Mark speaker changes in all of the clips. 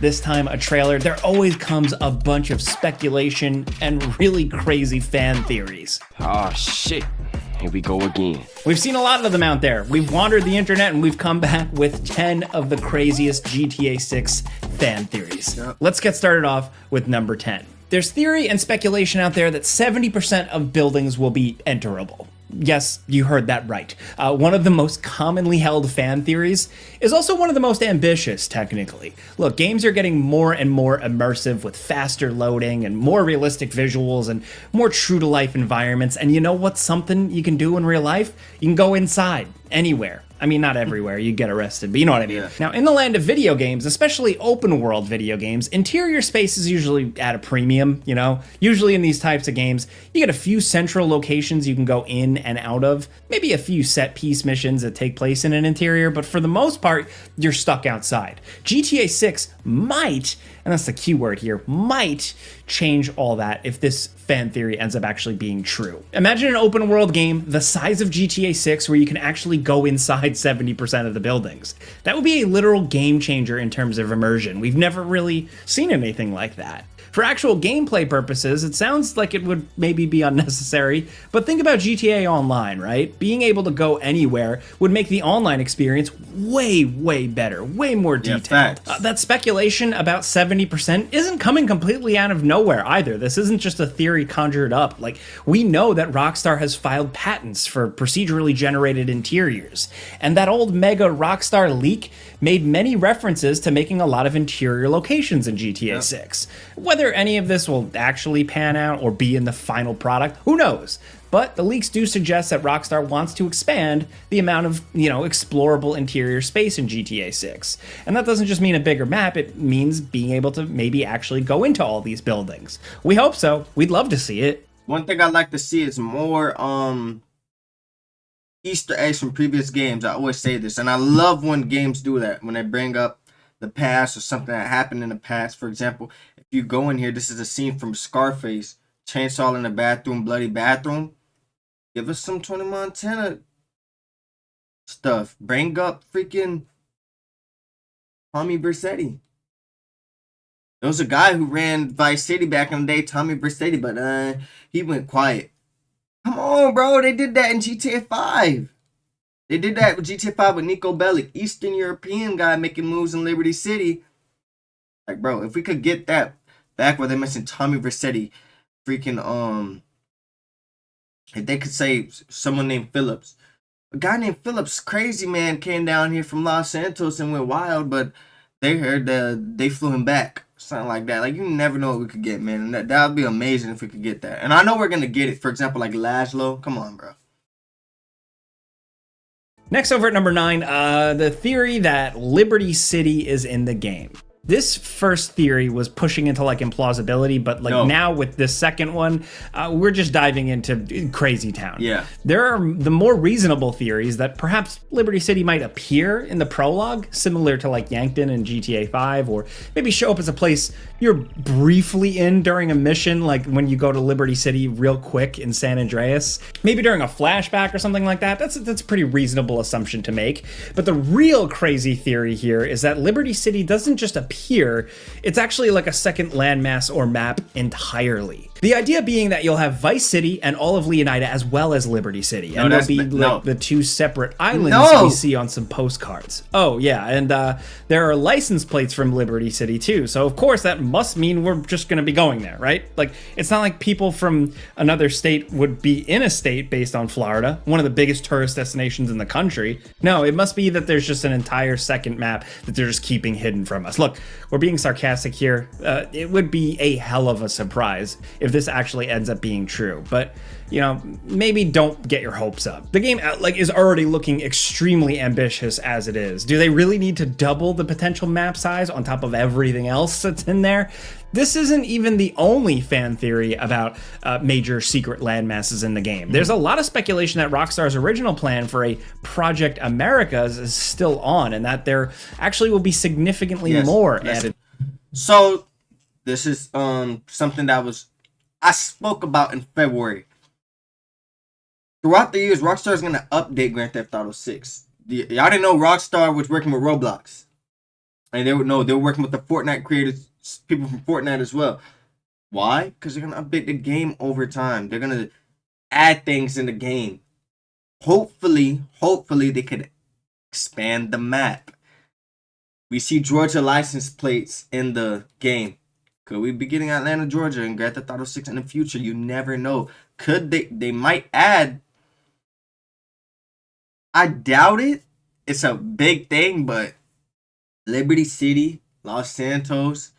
Speaker 1: this time a trailer, there always comes a bunch of speculation and really crazy fan theories.
Speaker 2: Oh shit, here we go again.
Speaker 1: We've seen a lot of them out there. We've wandered the internet and we've come back with 10 of the craziest GTA 6 fan theories.
Speaker 3: Yep.
Speaker 1: Let's get started off with number 10. There's theory and speculation out there that 70% of buildings will be enterable. Yes, you heard that right. One of the most commonly held fan theories is also one of the most ambitious, technically. Look, games are getting more and more immersive with faster loading and more realistic visuals and more true-to-life environments. And you know what's something you can do in real life? You can go inside, anywhere. I mean, not everywhere, you get arrested, but you know what I mean.
Speaker 3: Yeah.
Speaker 1: Now, in the land of video games, especially open world video games, interior space is usually at a premium, you know? Usually in these types of games, you get a few central locations you can go in and out of, maybe a few set piece missions that take place in an interior, but for the most part, you're stuck outside. GTA 6 might, and that's the key word here, might change all that if this fan theory ends up actually being true. Imagine an open world game the size of GTA 6 where you can actually go inside 70% of the buildings. That would be a literal game changer in terms of immersion. We've never really seen anything like that. For actual gameplay purposes, it sounds like it would maybe be unnecessary, but think about GTA Online, right? Being able to go anywhere would make the online experience way, way better, way more detailed. That speculation about 70% isn't coming completely out of nowhere either. This isn't just a theory conjured up. Like, we know that Rockstar has filed patents for procedurally generated interiors, and that old mega Rockstar leak made many references to making a lot of interior locations in GTA 6. Whether any of this will actually pan out or be in the final product, who knows? But the leaks do suggest that Rockstar wants to expand the amount of, explorable interior space in GTA 6. And that doesn't just mean a bigger map, it means being able to maybe actually go into all these buildings. We hope so. We'd love to see it.
Speaker 3: One thing I'd like to see is more Easter eggs from previous games. I always say this, and I love when games do that, when they bring up the past or something that happened in the past. For example, if you go in here, this is a scene from Scarface, chainsaw in the bathroom, bloody bathroom. Give us some Tony Montana stuff. Bring up freaking Tommy Vercetti. There was a guy who ran Vice City back in the day, Tommy Vercetti, but he went quiet. Come on, bro. They did that in GTA 5. They did that with GTA 5 with Nico Bellic, Eastern European guy making moves in Liberty City. Like, bro, if we could get that back where they mentioned Tommy Vercetti, freaking, if they could say someone named Phillips. A guy named Phillips, crazy man, came down here from Los Santos and went wild, but they heard they flew him back. Something like that. Like, you never know what we could get, man. And that would be amazing if we could get that. And I know we're going to get it. For example, like Laszlo. Come on, bro.
Speaker 1: Next, over at number 9, the theory that Liberty City is in the game. This first theory was pushing into like implausibility, but like now with this second one, we're just diving into crazy town.
Speaker 3: Yeah.
Speaker 1: There are the more reasonable theories that perhaps Liberty City might appear in the prologue, similar to like Yankton in GTA 5, or maybe show up as a place you're briefly in during a mission, like when you go to Liberty City real quick in San Andreas. Maybe during a flashback or something like that. That's a pretty reasonable assumption to make. But the real crazy theory here is that Liberty City doesn't just appear, it's actually like a second landmass or map entirely. The idea being that you'll have Vice City and all of Leonida as well as Liberty City. And they'll be like the two separate islands we see on some postcards. Oh, yeah, and there are license plates from Liberty City too. So of course that must mean we're just going to be going there, right? Like, it's not like people from another state would be in a state based on Florida, one of the biggest tourist destinations in the country. No, it must be that there's just an entire second map that they're just keeping hidden from us. Look, we're being sarcastic here. It would be a hell of a surprise if this actually ends up being true, but maybe don't get your hopes up. The game is already looking extremely ambitious as it is. Do they really need to double the potential map size on top of everything else that's in there? This isn't even the only fan theory about major secret landmasses in the game. There's a lot of speculation that Rockstar's original plan for a Project Americas is still on, and that there actually will be significantly more added.
Speaker 3: So this is something that I spoke about in February. Throughout the years, Rockstar is going to update Grand Theft Auto 6. Y'all didn't know Rockstar was working with Roblox. And they're working with the Fortnite creators, people from Fortnite as well. Why? Because they're gonna update the game over time. They're gonna add things in the game. Hopefully they could expand the map. We see Georgia license plates in the game. Could we be getting Atlanta, Georgia and Grand Theft Auto 6 in the future? You never know. Could they might add. I doubt it. It's a big thing, but Liberty City, Los Santos,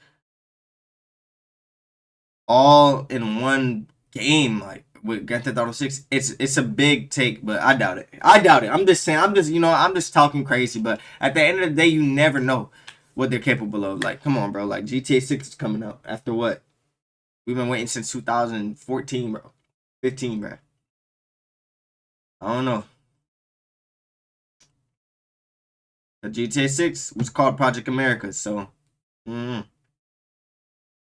Speaker 3: all in one game, like with Grand Theft Auto 6. It's a big take, but I doubt it. I'm just saying, I'm just talking crazy, but at the end of the day, you never know what they're capable of. Like, come on, bro. Like, GTA 6 is coming out after what? We've been waiting since 2014, bro. 15, bro. I don't know. The GTA 6 was called Project America, so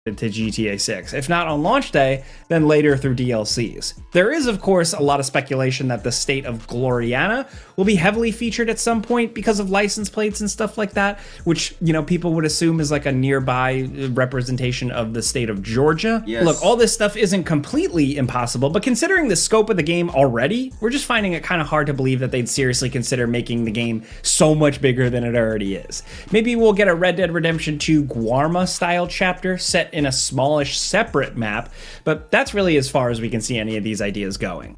Speaker 1: to GTA 6. If not on launch day, then later through DLCs. There is, of course, a lot of speculation that the state of Gloriana will be heavily featured at some point because of license plates and stuff like that, which, you know, people would assume is like a nearby representation of the state of Georgia.
Speaker 3: Yes.
Speaker 1: Look, all this stuff isn't completely impossible, but considering the scope of the game already, we're just finding it kind of hard to believe that they'd seriously consider making the game so much bigger than it already is. Maybe we'll get a Red Dead Redemption 2 Guarma style chapter set in a smallish separate map, but that's really as far as we can see any of these ideas going.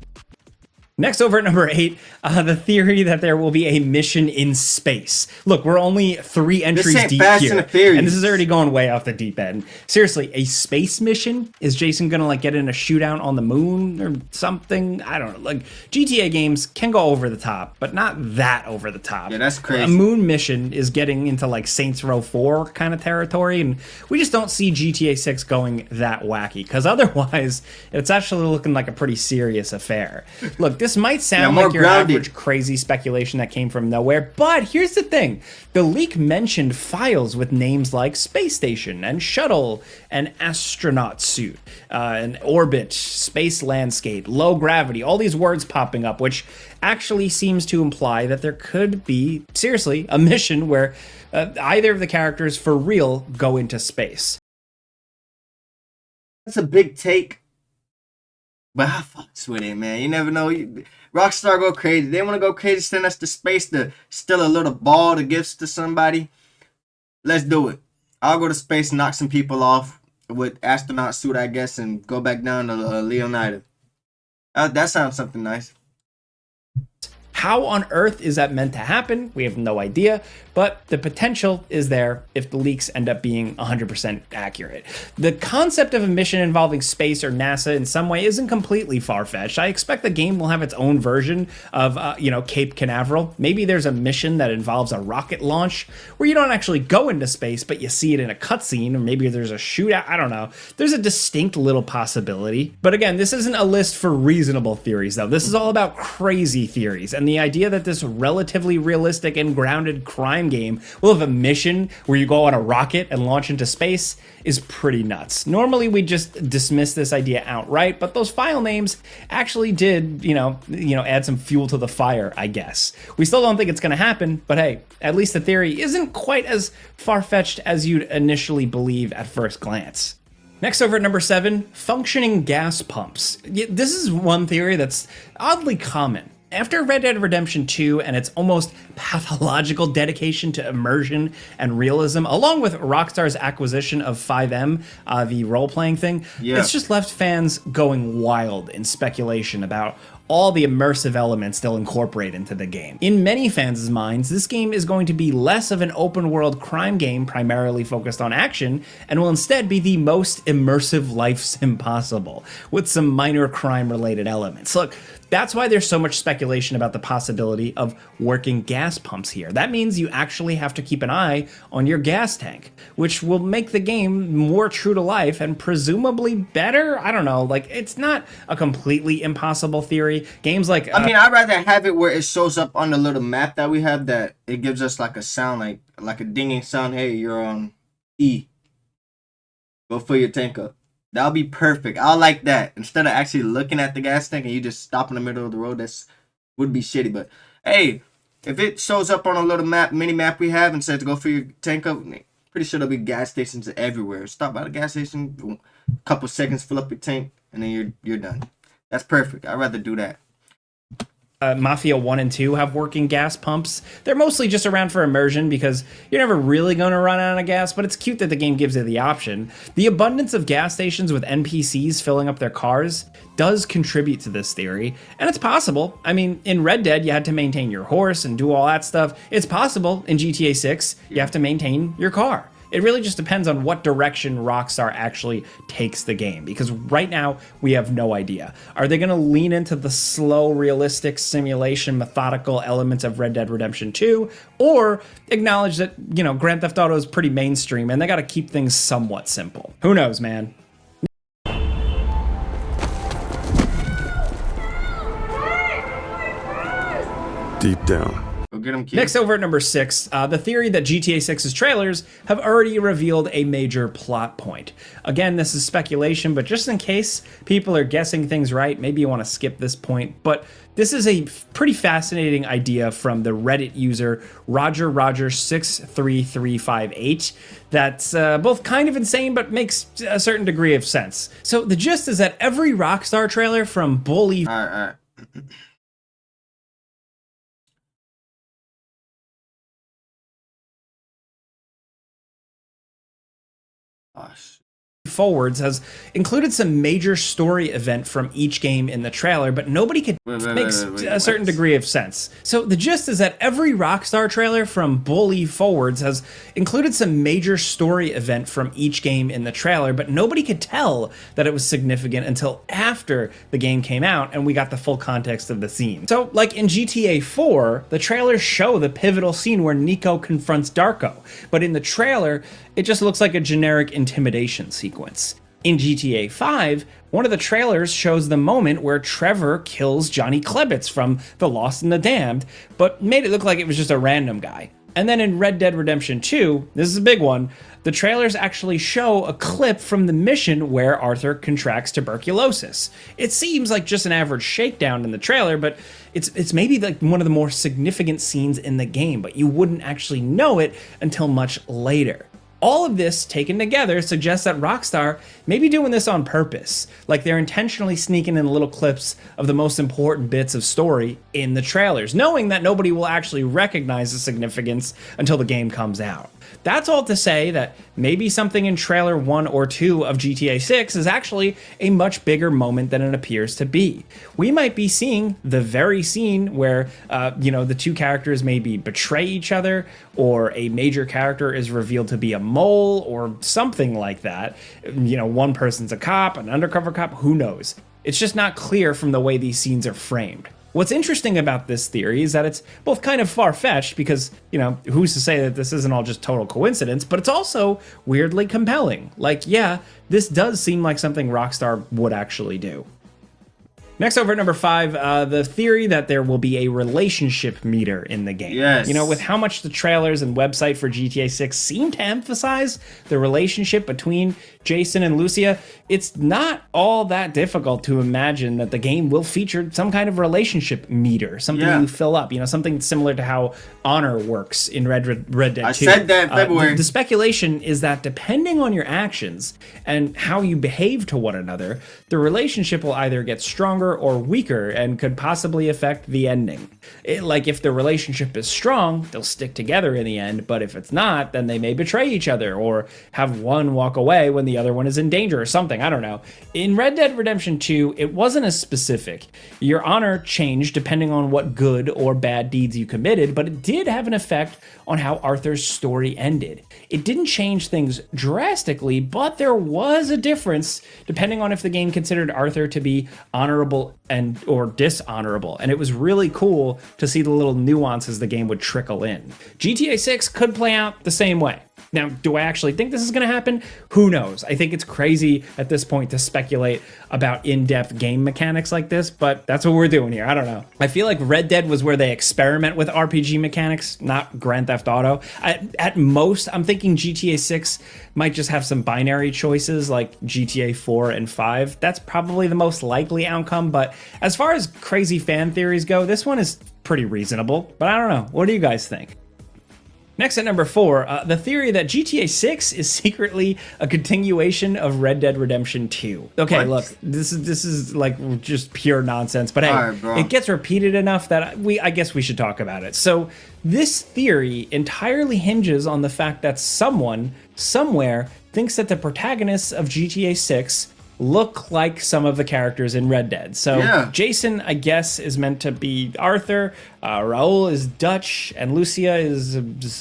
Speaker 1: Next, over at number 8, the theory that there will be a mission in space. Look, we're only 3 entries deep here, and this is already going way off the deep end. Seriously, a space mission? Is Jason gonna like get in a shootout on the moon or something? I don't know. Like, GTA games can go over the top, but not that over the top.
Speaker 3: Yeah, that's crazy.
Speaker 1: A moon mission is getting into like Saints Row 4 kind of territory, and we just don't see GTA 6 going that wacky, because otherwise, it's actually looking like a pretty serious affair. Look, this might sound like your average crazy speculation that came from nowhere, but here's the thing. The leak mentioned files with names like space station and shuttle and astronaut suit, and orbit, space landscape, low gravity, all these words popping up, which actually seems to imply that there could be, seriously, a mission where either of the characters for real go into space.
Speaker 3: That's a big take. But I fucks with it, man. You never know. Rockstar go crazy. They want to go crazy, send us to space to steal a little ball to give to somebody. Let's do it. I'll go to space, knock some people off with astronaut suit, I guess, and go back down to Leonida. That sounds something nice.
Speaker 1: How on earth is that meant to happen? We have no idea, but the potential is there if the leaks end up being 100% accurate. The concept of a mission involving space or NASA in some way isn't completely far-fetched. I expect the game will have its own version of, Cape Canaveral. Maybe there's a mission that involves a rocket launch where you don't actually go into space, but you see it in a cutscene, or maybe there's a shootout. I don't know. There's a distinct little possibility. But again, this isn't a list for reasonable theories, though. This is all about crazy theories, and the idea that this relatively realistic and grounded crime game will have a mission where you go on a rocket and launch into space is pretty nuts. Normally we just dismiss this idea outright, but those file names actually did, add some fuel to the fire, I guess. We still don't think it's going to happen, but hey, at least the theory isn't quite as far-fetched as you'd initially believe at first glance. Next, over at number 7, functioning gas pumps. This is one theory that's oddly common. After Red Dead Redemption 2 and its almost pathological dedication to immersion and realism, along with Rockstar's acquisition of 5M, the role-playing thing, it's just left fans going wild in speculation about all the immersive elements they'll incorporate into the game. In many fans' minds, this game is going to be less of an open-world crime game primarily focused on action, and will instead be the most immersive life sim possible, with some minor crime-related elements. Look, that's why there's so much speculation about the possibility of working gas pumps here. That means you actually have to keep an eye on your gas tank, which will make the game more true to life and presumably better. I don't know, like, it's not a completely impossible theory. Games like...
Speaker 3: I'd rather have it where it shows up on the little map that we have, that it gives us like a sound, like a dinging sound. Hey, you're on E. Go fill your tank up. That'll be perfect. I like that. Instead of actually looking at the gas tank and you just stop in the middle of the road, would be shitty. But hey, If it shows up on a little mini map we have and says to go fill your tank up, pretty sure there'll be gas stations everywhere. Stop by the gas station, boom, couple seconds, fill up your tank, and then you're done. That's perfect. I'd rather do that.
Speaker 1: Mafia 1 and 2 have working gas pumps. They're mostly just around for immersion because you're never really going to run out of gas, but it's cute that the game gives you the option. The abundance of gas stations with NPCs filling up their cars does contribute to this theory, and it's possible. I mean, in Red Dead, you had to maintain your horse and do all that stuff. It's possible in GTA 6, you have to maintain your car. It really just depends on what direction Rockstar actually takes the game, because right now we have no idea. Are they going to lean into the slow, realistic simulation, methodical elements of Red Dead Redemption 2, or acknowledge that, you know, Grand Theft Auto is pretty mainstream and they got to keep things somewhat simple? Who knows, man?
Speaker 4: Deep down.
Speaker 3: Get him,
Speaker 1: Next, over at number 6, the theory that GTA 6's trailers have already revealed a major plot point. Again, this is speculation, but just in case people are guessing things right, maybe you want to skip this point. But this is a pretty fascinating idea from the Reddit user Roger63358 that's both kind of insane, but makes a certain degree of sense. So the gist is that every Rockstar trailer from Bully...
Speaker 3: All right.
Speaker 1: forwards has included some major story event from each game in the trailer, but nobody could make a certain degree of sense. So the gist is that every Rockstar trailer from Bully forwards has included some major story event from each game in the trailer, but nobody could tell that it was significant until after the game came out and we got the full context of the scene. So like in GTA 4, the trailers show the pivotal scene where Nico confronts Darko, but in the trailer, it just looks like a generic intimidation sequence. In GTA 5, one of the trailers shows the moment where Trevor kills Johnny Klebitz from The Lost and the Damned, but made it look like it was just a random guy. And then in Red Dead Redemption 2, this is a big one, the trailers actually show a clip from the mission where Arthur contracts tuberculosis. It seems like just an average shakedown in the trailer, but it's maybe like one of the more significant scenes in the game, but you wouldn't actually know it until much later. All of this taken together suggests that Rockstar may be doing this on purpose, like they're intentionally sneaking in little clips of the most important bits of story in the trailers, knowing that nobody will actually recognize the significance until the game comes out. That's all to say that maybe something in trailer 1 or 2 of GTA 6 is actually a much bigger moment than it appears to be. We might be seeing the very scene where, the two characters maybe betray each other, or a major character is revealed to be a mole, or something like that. One person's a cop, an undercover cop, who knows? It's just not clear from the way these scenes are framed. What's interesting about this theory is that it's both kind of far-fetched because, who's to say that this isn't all just total coincidence, but it's also weirdly compelling. Like, yeah, this does seem like something Rockstar would actually do. Next, over at number 5, the theory that there will be a relationship meter in the game.
Speaker 3: Yes.
Speaker 1: With how much the trailers and website for GTA 6 seem to emphasize the relationship between Jason and Lucia, it's not all that difficult to imagine that the game will feature some kind of relationship meter, something you fill up, something similar to how honor works in Red Dead 2.
Speaker 3: I said that in February.
Speaker 1: The speculation is that depending on your actions and how you behave to one another, the relationship will either get stronger or weaker and could possibly affect the ending. Like if the relationship is strong, they'll stick together in the end, but if it's not, then they may betray each other or have one walk away when the other one is in danger or something. I don't know. In Red Dead Redemption 2, it wasn't as specific. Your honor changed depending on what good or bad deeds you committed, but it did have an effect on how Arthur's story ended. It didn't change things drastically, but there was a difference depending on if the game considered Arthur to be honorable or dishonorable, and it was really cool to see the little nuances the game would trickle in. GTA 6 could play out the same way. Now, do I actually think this is going to happen? Who knows? I think it's crazy at this point to speculate about in-depth game mechanics like this, but that's what we're doing here. I don't know. I feel like Red Dead was where they experiment with RPG mechanics, not Grand Theft Auto. At most, I'm thinking GTA 6 might just have some binary choices like GTA 4 and 5. That's probably the most likely outcome, but as far as crazy fan theories go, this one is pretty reasonable, but I don't know. What do you guys think? Next at number 4, the theory that GTA 6 is secretly a continuation of Red Dead Redemption 2. Okay,
Speaker 3: What?
Speaker 1: look, this is like just pure nonsense, but hey,
Speaker 3: Alright, bro.
Speaker 1: it gets repeated enough that I guess we should talk about it. So this theory entirely hinges on the fact that someone, somewhere, thinks that the protagonists of GTA 6 look like some of the characters in Red Dead. So
Speaker 3: Yeah.
Speaker 1: Jason, I guess, is meant to be Arthur. Raul is Dutch, and Lucia is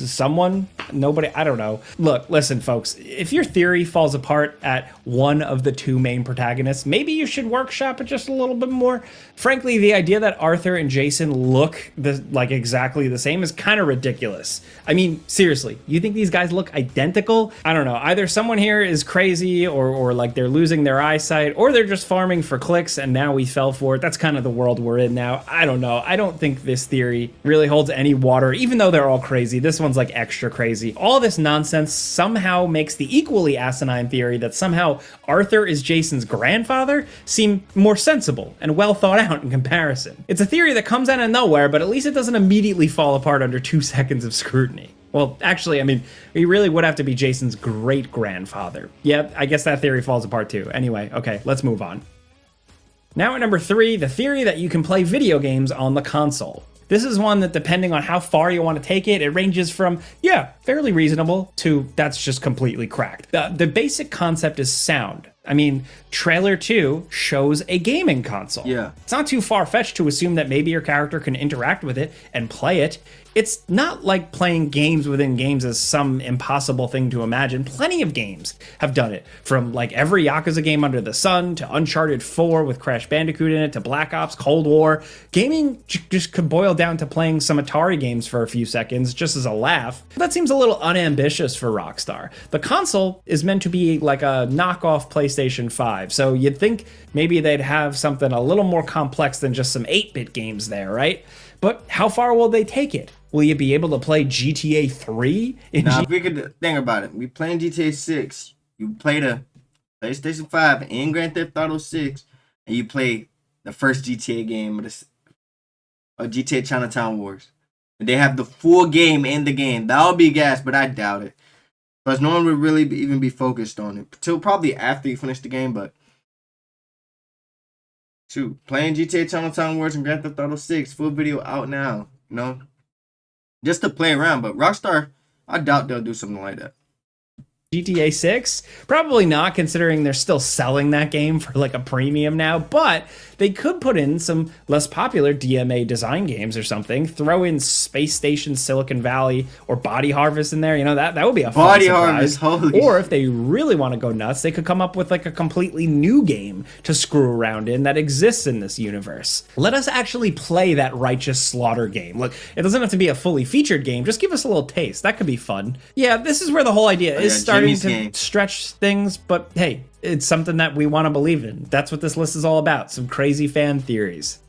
Speaker 1: someone. Nobody, I don't know. Look, listen, folks. If your theory falls apart at one of the two main protagonists, maybe you should workshop it just a little bit more. Frankly, the idea that Arthur and Jason look like exactly the same is kind of ridiculous. I mean, seriously, you think these guys look identical? I don't know. Either someone here is crazy, or like they're losing their eyesight, or they're just farming for clicks, and now we fell for it. That's kind of the world we're in now. I don't know. I don't think this theory really holds any water, even though they're all crazy. This one's like extra crazy. All this nonsense somehow makes the equally asinine theory that somehow Arthur is Jason's grandfather seem more sensible and well thought out in comparison. It's a theory that comes out of nowhere, but at least it doesn't immediately fall apart under 2 seconds of scrutiny. Well, actually, I mean, he really would have to be Jason's great-grandfather. Yeah, I guess that theory falls apart too. Anyway, okay, let's move on. Now at number 3, the theory that you can play video games on the console. This is one that, depending on how far you want to take it, it ranges from, yeah, fairly reasonable, to that's just completely cracked. The basic concept is sound. I mean, trailer 2 shows a gaming console.
Speaker 3: Yeah.
Speaker 1: It's not too far-fetched to assume that maybe your character can interact with it and play it. It's not like playing games within games is some impossible thing to imagine. Plenty of games have done it, from like every Yakuza game under the sun, to Uncharted 4 with Crash Bandicoot in it, to Black Ops, Cold War. Gaming just could boil down to playing some Atari games for a few seconds, just as a laugh. That seems a little unambitious for Rockstar. The console is meant to be like a knockoff PlayStation 5, so you'd think maybe they'd have something a little more complex than just some 8-bit games there, right? But how far will they take it? Will you be able to play GTA 3?
Speaker 3: Now, if we could think about it, we playing GTA 6, you play the PlayStation 5 and Grand Theft Auto 6, and you play the first GTA game, or GTA Chinatown Wars. And they have the full game in the game. That would be gas, but I doubt it. Because no one would really even be focused on it. Till probably after you finish the game, but... Shoot, playing GTA Chinatown Wars and Grand Theft Auto 6, full video out now, you know? Just to play around, but Rockstar, I doubt they'll do something like that.
Speaker 1: GTA 6? Probably not, considering they're still selling that game for like a premium now, but they could put in some less popular DMA design games or something. Throw in Space Station Silicon Valley or Body Harvest in there. You know, that would be a fun
Speaker 3: Body
Speaker 1: surprise.
Speaker 3: Harvest, holy
Speaker 1: Or if they really want to go nuts, they could come up with like a completely new game to screw around in that exists in this universe. Let us actually play that Righteous Slaughter game. Look, it doesn't have to be a fully featured game. Just give us a little taste. That could be fun. Yeah, this is where the whole idea is starting to
Speaker 3: game.
Speaker 1: Stretch things, but hey, it's something that we want to believe in. That's what this list is all about, some crazy fan theories.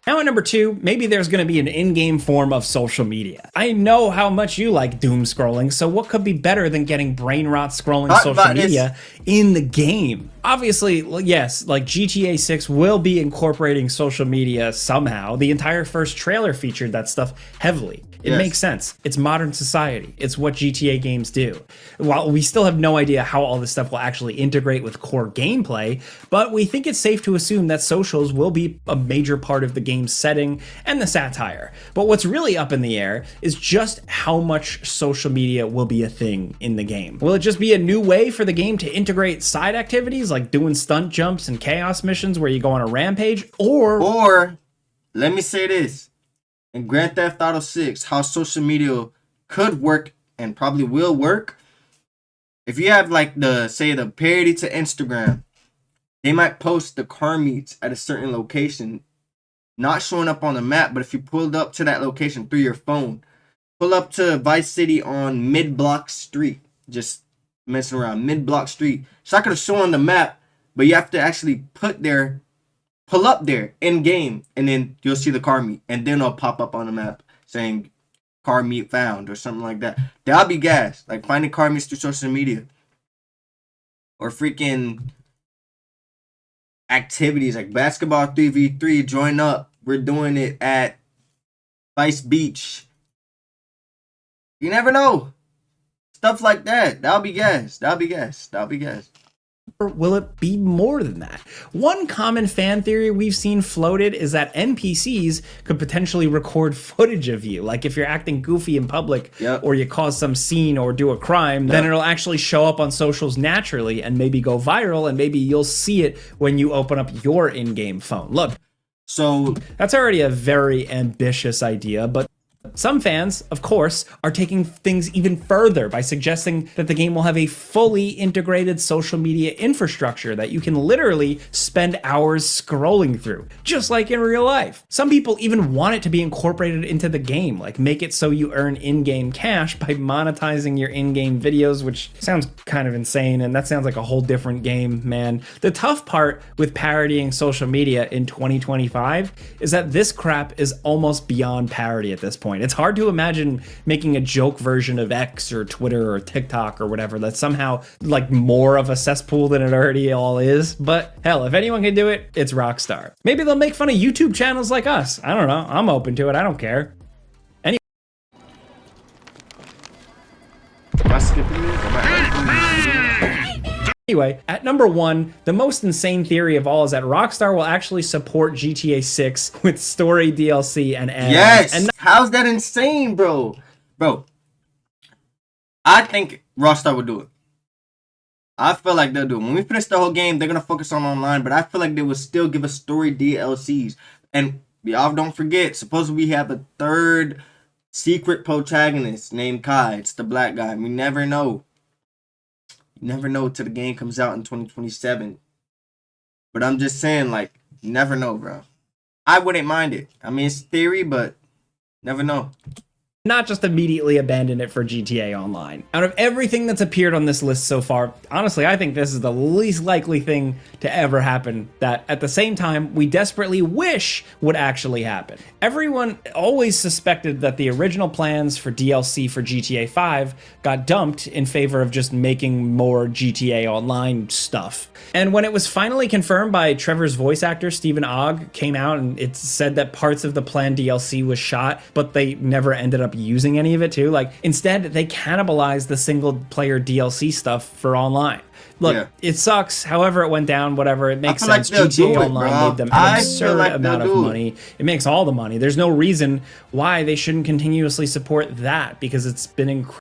Speaker 1: Now at number 2, maybe there's going to be an in-game form of social media. I know how much you like doom scrolling, so what could be better than getting brain rot scrolling social media in the game? Obviously, yes, like GTA 6 will be incorporating social media somehow. The entire first trailer featured that stuff heavily. It makes sense. It's modern society. It's what GTA games do. While we still have no idea how all this stuff will actually integrate with core gameplay, but we think it's safe to assume that socials will be a major part of the game's setting and the satire. But what's really up in the air is just how much social media will be a thing in the game. Will it just be a new way for the game to integrate side activities like doing stunt jumps and chaos missions where you go on a rampage? Or
Speaker 3: let me say this. In Grand Theft Auto 6, how social media could work and probably will work. If you have like the parody to Instagram, they might post the car meets at a certain location, not showing up on the map, but if you pulled up to that location through your phone, pull up to Vice City on Mid-Block Street, just messing around, Mid-Block Street. It's not going to show on the map, but you have to actually pull up there in game, and then you'll see the car meet, and then it'll pop up on the map saying car meet found or something like that. That'll be gas, like finding car meets through social media, or freaking activities like basketball 3v3. Join up. We're doing it at Vice Beach. You never know. Stuff like that. That'll be gas. That'll be gas. That'll be gas.
Speaker 1: Or will it be more than that? One common fan theory we've seen floated is that NPCs could potentially record footage of you. Like if you're acting goofy in public, or you cause some scene or do a crime, then it'll actually show up on socials naturally and maybe go viral, and maybe you'll see it when you open up your in-game phone. Look,
Speaker 3: so
Speaker 1: that's already a very ambitious idea, but some fans, of course, are taking things even further by suggesting that the game will have a fully integrated social media infrastructure that you can literally spend hours scrolling through, just like in real life. Some people even want it to be incorporated into the game, like make it so you earn in-game cash by monetizing your in-game videos, which sounds kind of insane, and that sounds like a whole different game, man. The tough part with parodying social media in 2025 is that this crap is almost beyond parody at this point. It's hard to imagine making a joke version of X or Twitter or TikTok or whatever that's somehow like more of a cesspool than it already all is. But hell, if anyone can do it, it's Rockstar. Maybe they'll make fun of YouTube channels like us. I don't know. I'm open to it. I don't care. Anyway, at number 1, the most insane theory of all is that Rockstar will actually support GTA 6 with story DLC and add-ons.
Speaker 3: Yes!
Speaker 1: And
Speaker 3: how's that insane, bro? Bro, I think Rockstar will do it. I feel like they'll do it. When we finish the whole game, they're going to focus on online, but I feel like they will still give us story DLCs. And y'all don't forget, supposedly we have a third secret protagonist named Kai. It's the black guy. We never know. You never know till the game comes out in 2027. But I'm just saying, like, you never know, bro. I wouldn't mind it. I mean, it's theory, but never know.
Speaker 1: not just immediately abandon it for GTA Online. Out of everything that's appeared on this list so far, honestly, I think this is the least likely thing to ever happen that at the same time we desperately wish would actually happen. Everyone always suspected that the original plans for DLC for GTA 5 got dumped in favor of just making more GTA Online stuff. And when it was finally confirmed by Trevor's voice actor, Stephen Ogg, came out and it said that parts of the planned DLC was shot, but they never ended up using any of it too. Like, instead, they cannibalized the single player DLC stuff for online. Look, it sucks. However it went down, whatever, it makes sense.
Speaker 3: Like
Speaker 1: GTA Online made them an absurd amount of money. It makes all the money. There's no reason why they shouldn't continuously support that because it's been incredible.